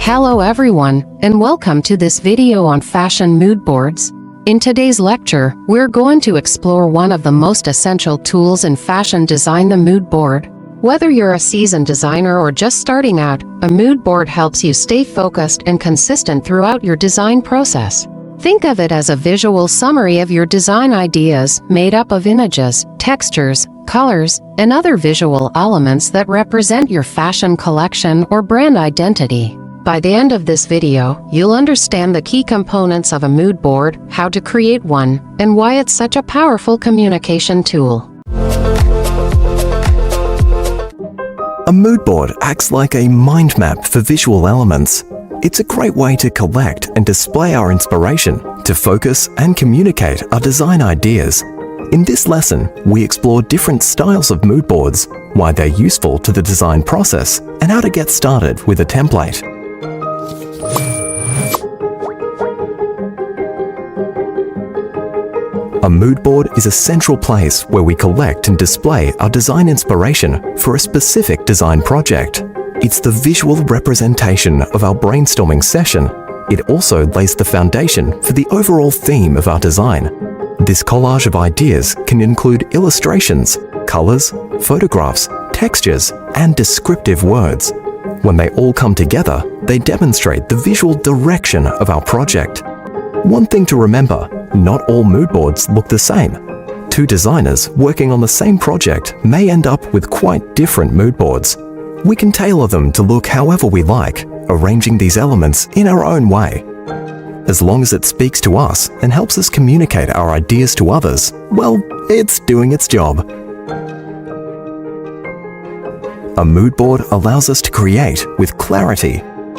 Hello everyone, and welcome to this video on fashion mood boards. In today's lecture, we're going to explore one of the most essential tools in fashion design, the mood board. Whether you're a seasoned designer or just starting out, a mood board helps you stay focused and consistent throughout your design process. Think of it as a visual summary of your design ideas, made up of images, textures, colors, and other visual elements that represent your fashion collection or brand identity. By the end of this video, you'll understand the key components of a mood board, how to create one, and why it's such a powerful communication tool. A mood board acts like a mind map for visual elements. It's a great way to collect and display our inspiration, to focus and communicate our design ideas. In this lesson, we explore different styles of mood boards, why they're useful to the design process, and how to get started with a template. A mood board is a central place where we collect and display our design inspiration for a specific design project. It's the visual representation of our brainstorming session. It also lays the foundation for the overall theme of our design. This collage of ideas can include illustrations, colors, photographs, textures, and descriptive words. When they all come together, they demonstrate the visual direction of our project. One thing to remember, not all mood boards look the same. Two designers working on the same project may end up with quite different mood boards. We can tailor them to look however we like, arranging these elements in our own way. As long as it speaks to us and helps us communicate our ideas to others, well, it's doing its job. A mood board allows us to create with clarity.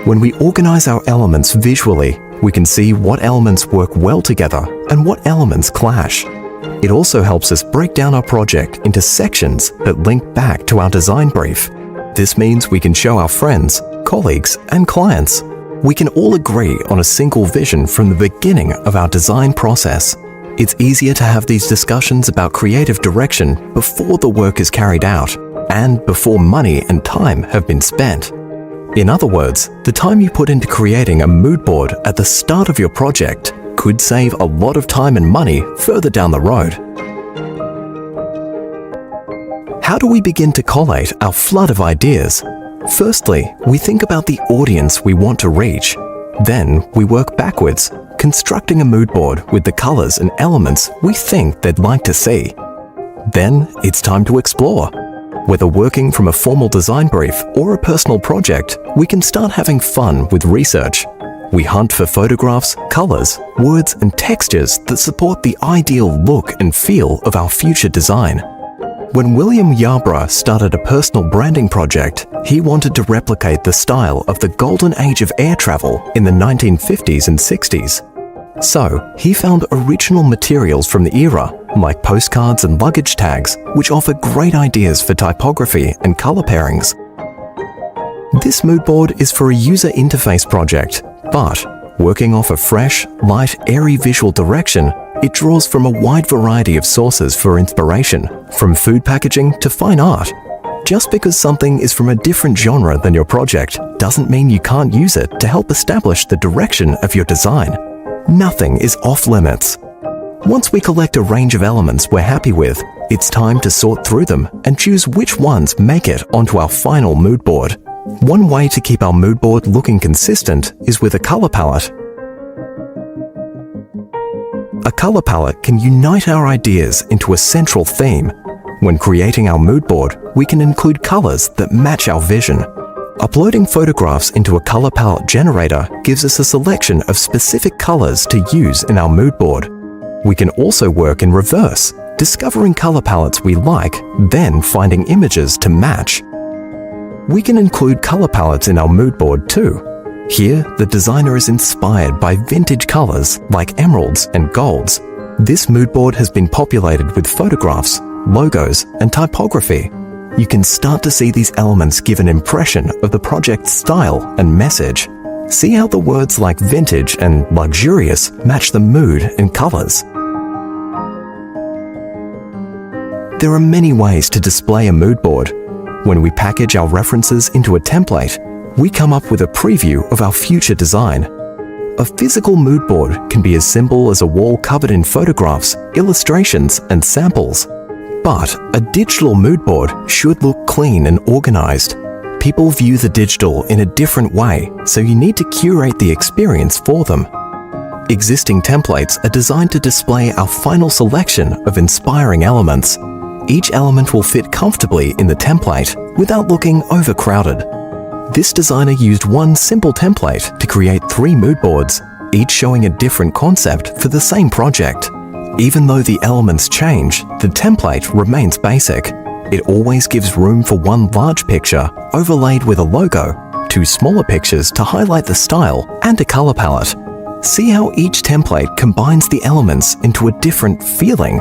When we organize our elements visually, we can see what elements work well together and what elements clash. It also helps us break down our project into sections that link back to our design brief. This means we can show our friends, colleagues, and clients. We can all agree on a single vision from the beginning of our design process. It's easier to have these discussions about creative direction before the work is carried out and before money and time have been spent. In other words, the time you put into creating a mood board at the start of your project could save a lot of time and money further down the road. How do we begin to collate our flood of ideas? Firstly, we think about the audience we want to reach. Then we work backwards, constructing a mood board with the colors and elements we think they'd like to see. Then it's time to explore. Whether working from a formal design brief or a personal project, we can start having fun with research. We hunt for photographs, colors, words, and textures that support the ideal look and feel of our future design. When William Yarbrough started a personal branding project, he wanted to replicate the style of the golden age of air travel in the 1950s and 60s. So, he found original materials from the era, like postcards and luggage tags, which offer great ideas for typography and color pairings. This mood board is for a user interface project, but working off a fresh, light, airy visual direction, it draws from a wide variety of sources for inspiration, from food packaging to fine art. Just because something is from a different genre than your project doesn't mean you can't use it to help establish the direction of your design. Nothing is off limits. Once we collect a range of elements we're happy with, it's time to sort through them and choose which ones make it onto our final mood board. One way to keep our mood board looking consistent is with a color palette. A color palette can unite our ideas into a central theme. When creating our mood board, we can include colors that match our vision. Uploading photographs into a color palette generator gives us a selection of specific colors to use in our mood board. We can also work in reverse, discovering color palettes we like, then finding images to match. We can include color palettes in our mood board too. Here, the designer is inspired by vintage colors like emeralds and golds. This mood board has been populated with photographs, logos, and typography. You can start to see these elements give an impression of the project's style and message. See how the words like vintage and luxurious match the mood and colors. There are many ways to display a mood board. When we package our references into a template, we come up with a preview of our future design. A physical mood board can be as simple as a wall covered in photographs, illustrations, and samples. But a digital mood board should look clean and organized. People view the digital in a different way, so you need to curate the experience for them. Existing templates are designed to display our final selection of inspiring elements. Each element will fit comfortably in the template without looking overcrowded. This designer used one simple template to create 3 mood boards, each showing a different concept for the same project. Even though the elements change, the template remains basic. It always gives room for one large picture overlaid with a logo, 2 smaller pictures to highlight the style, and a color palette. See how each template combines the elements into a different feeling?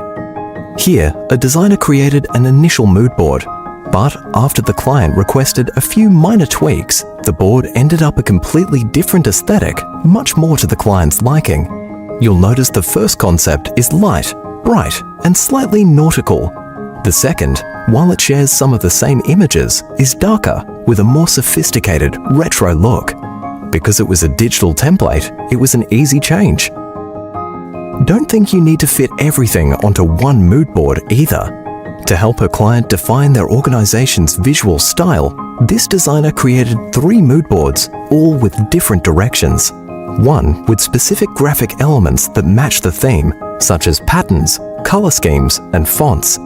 Here, a designer created an initial mood board, but after the client requested a few minor tweaks, the board ended up a completely different aesthetic, much more to the client's liking. You'll notice the first concept is light, bright, and slightly nautical. The second, while it shares some of the same images, is darker with a more sophisticated retro look. Because it was a digital template, it was an easy change. Don't think you need to fit everything onto one mood board either. To help her client define their organization's visual style, this designer created 3 mood boards, all with different directions. One with specific graphic elements that match the theme, such as patterns, color schemes, and fonts.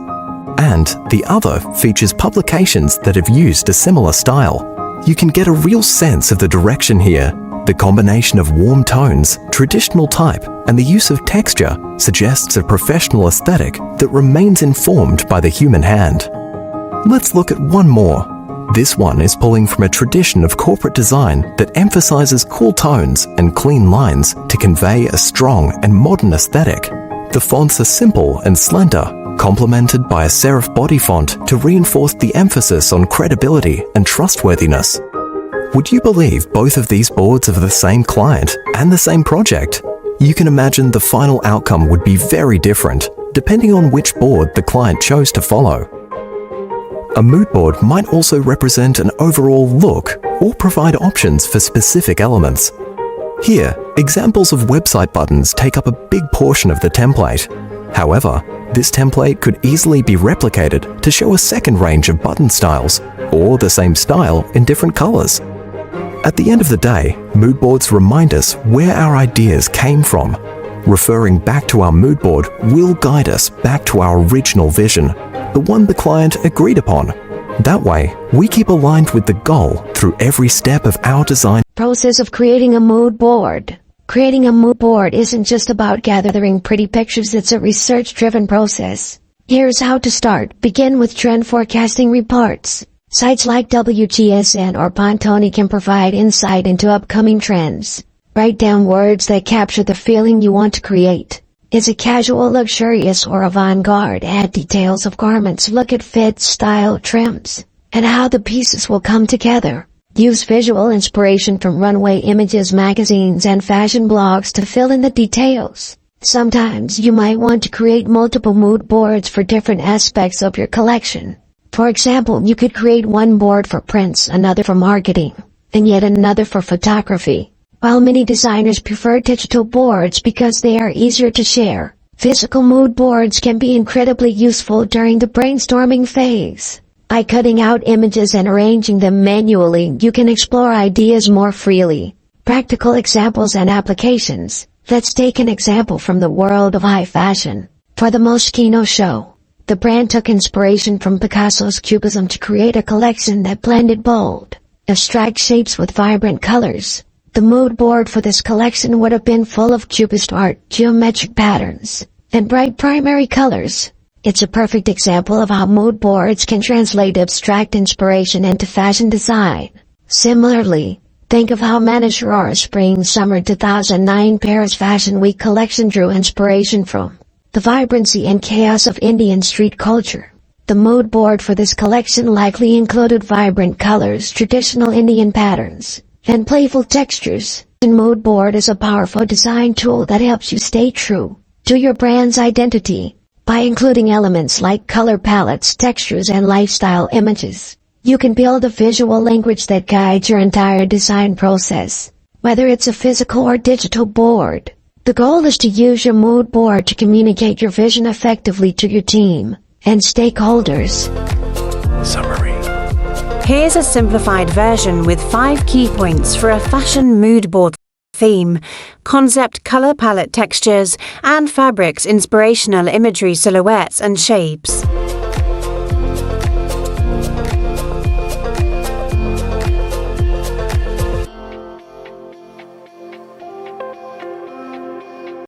And the other features publications that have used a similar style. You can get a real sense of the direction here. The combination of warm tones, traditional type, and the use of texture suggests a professional aesthetic that remains informed by the human hand. Let's look at one more. This one is pulling from a tradition of corporate design that emphasizes cool tones and clean lines to convey a strong and modern aesthetic. The fonts are simple and slender, complemented by a serif body font to reinforce the emphasis on credibility and trustworthiness. Would you believe both of these boards are the same client and the same project? You can imagine the final outcome would be very different, depending on which board the client chose to follow. A mood board might also represent an overall look or provide options for specific elements. Here, examples of website buttons take up a big portion of the template. However, this template could easily be replicated to show a second range of button styles, or the same style in different colors. At the end of the day, mood boards remind us where our ideas came from. Referring back to our mood board will guide us back to our original vision, the one the client agreed upon. That way, we keep aligned with the goal through every step of our design Process of creating a mood board. Creating a mood board isn't just about gathering pretty pictures, it's a research-driven process. Here's how to start. Begin with trend forecasting reports. Sites like WGSN or Pantone can provide insight into upcoming trends. Write down words that capture the feeling you want to create. Is it casual, luxurious, or avant-garde? Add details of garments. Look at fit, style, trims, and how the pieces will come together. Use visual inspiration from runway images, magazines, and fashion blogs to fill in the details. Sometimes you might want to create multiple mood boards for different aspects of your collection. For example, you could create one board for prints, another for marketing, and yet another for photography. While many designers prefer digital boards because they are easier to share, physical mood boards can be incredibly useful during the brainstorming phase. By cutting out images and arranging them manually, you can explore ideas more freely. Practical examples and applications. Let's take an example from the world of high fashion. For the Moschino show, the brand took inspiration from Picasso's Cubism to create a collection that blended bold, abstract shapes with vibrant colors. The mood board for this collection would have been full of Cubist art, geometric patterns, and bright primary colors. It's a perfect example of how mood boards can translate abstract inspiration into fashion design. Similarly, think of how Manasharora's Spring-Summer 2009 Paris Fashion Week collection drew inspiration from the vibrancy and chaos of Indian street culture. The mood board for this collection likely included vibrant colors, traditional Indian patterns, and playful textures. A mood board is a powerful design tool that helps you stay true to your brand's identity by including elements like color palettes, textures, and lifestyle images. You can build a visual language that guides your entire design process, whether it's a physical or digital board. The goal is to use your mood board to communicate your vision effectively to your team and stakeholders. Summary. Here's a simplified version with 5 key points for a fashion mood board: theme, concept, color palette, textures, and fabrics, inspirational imagery, silhouettes, and shapes.